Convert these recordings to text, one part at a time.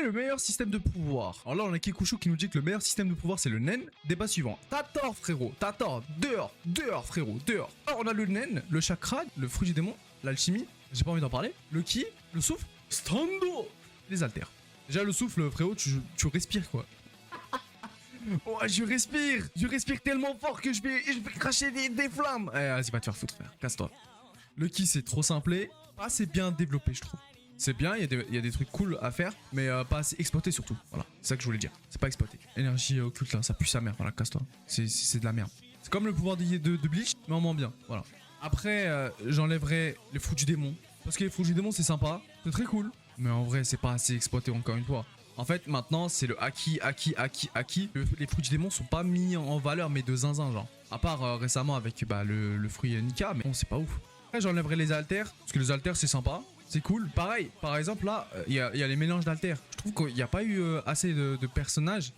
le meilleur système de pouvoir? Alors là, on a Kikushu qui nous dit que le meilleur système de pouvoir, c'est le Nen. Débat suivant. T'as tort, frérot. T'as tort. Dehors, frérot. Dehors. Alors, on a le Nen, le chakra, le fruit du démon, l'alchimie. J'ai pas envie d'en parler. Le ki, le souffle, stando, les haltères. Déjà, le souffle, frérot, tu respires, quoi. Oh, je respire tellement fort que je vais cracher des flammes. Eh, vas-y, va te faire foutre, frère. Casse-toi. Le ki, c'est trop simplé. Pas assez bien développé, je trouve. C'est bien, il y a des trucs cool à faire, mais pas assez exploité surtout. Voilà, c'est ça que je voulais dire. C'est pas exploité. Énergie occulte, là, ça pue sa mère. Voilà, casse-toi. C'est de la merde. C'est comme le pouvoir de Bleach, mais en moins bien. Voilà. Après, j'enlèverai les fruits du démon. Parce que les fruits du démon, c'est sympa. C'est très cool. Mais en vrai, c'est pas assez exploité encore une fois. En fait, maintenant, c'est le haki. Les fruits du démon sont pas mis en valeur, mais de zinzin, genre. À part récemment avec le fruit Nika, mais bon, c'est pas ouf. Après, j'enlèverai les haltères. Parce que les haltères, c'est sympa. C'est cool. Pareil, par exemple, là, il y a les mélanges d'haltères. Je trouve qu'il n'y a pas eu assez de personnages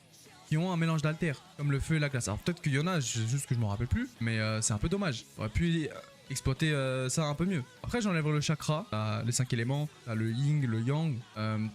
qui ont un mélange d'haltères, comme le feu et la glace. Alors peut-être qu'il y en a, juste que je m'en rappelle plus, mais c'est un peu dommage. On aurait pu exploiter ça un peu mieux. Après, j'enlèverai le chakra, les 5 éléments, le yin, le yang.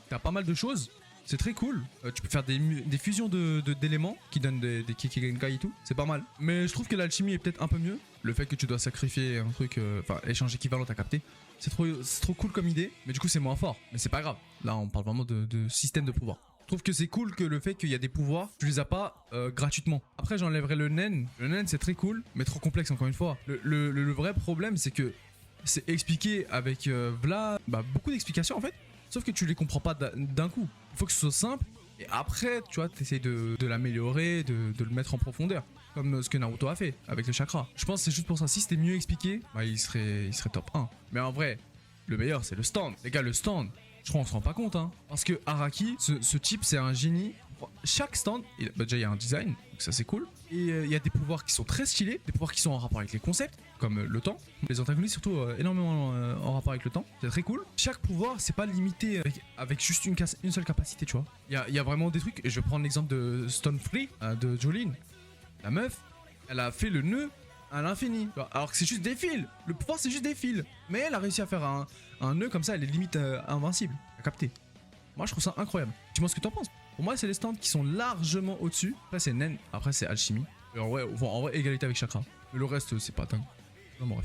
T'as pas mal de choses. C'est très cool. Tu peux faire des fusions d'éléments qui donnent des Kikigenkai et tout. C'est pas mal. Mais je trouve que l'alchimie est peut-être un peu mieux. Le fait que tu dois sacrifier un truc, échange équivalent, t'as capté. C'est trop cool comme idée. Mais du coup, c'est moins fort. Mais c'est pas grave. Là, on parle vraiment de système de pouvoir. Je trouve que c'est cool que le fait qu'il y a des pouvoirs, tu les as pas gratuitement. Après, j'enlèverai le Nen. Le Nen, c'est très cool, mais trop complexe encore une fois. Le vrai problème, c'est que c'est expliqué avec beaucoup d'explications en fait. Sauf que tu les comprends pas d'un coup. Il faut que ce soit simple. Et après, tu vois, t'essayes de l'améliorer, de le mettre en profondeur. Comme ce que Naruto a fait avec le chakra. Je pense que c'est juste pour ça. Si c'était mieux expliqué, il serait top 1. Mais en vrai, le meilleur, c'est le stand. Les gars, le stand, je crois qu'on se rend pas compte. Hein. Parce que Araki, ce type, c'est un génie. Chaque stand, déjà, il y a un design. Donc ça, c'est cool. Et il y a des pouvoirs qui sont très stylés. Des pouvoirs qui sont en rapport avec les concepts. Comme le temps. Les antagonistes, surtout, énormément en rapport avec le temps. C'est très cool. Chaque pouvoir, c'est pas limité avec juste une seule capacité, tu vois. Il y a vraiment des trucs. Et je vais prendre l'exemple de Stone Free, de Jolene. La meuf, elle a fait le nœud à l'infini. Alors que c'est juste des fils. Le pouvoir, c'est juste des fils. Mais elle a réussi à faire un nœud comme ça. Elle est limite invincible. À capter. Moi, je trouve ça incroyable. Dis-moi ce que t'en penses. Pour moi, c'est les stands qui sont largement au-dessus. Après, c'est Nen. Après, c'est Alchimie. Et en vrai, égalité avec Chakra. Mais le reste, c'est pas dingue. Non, bref.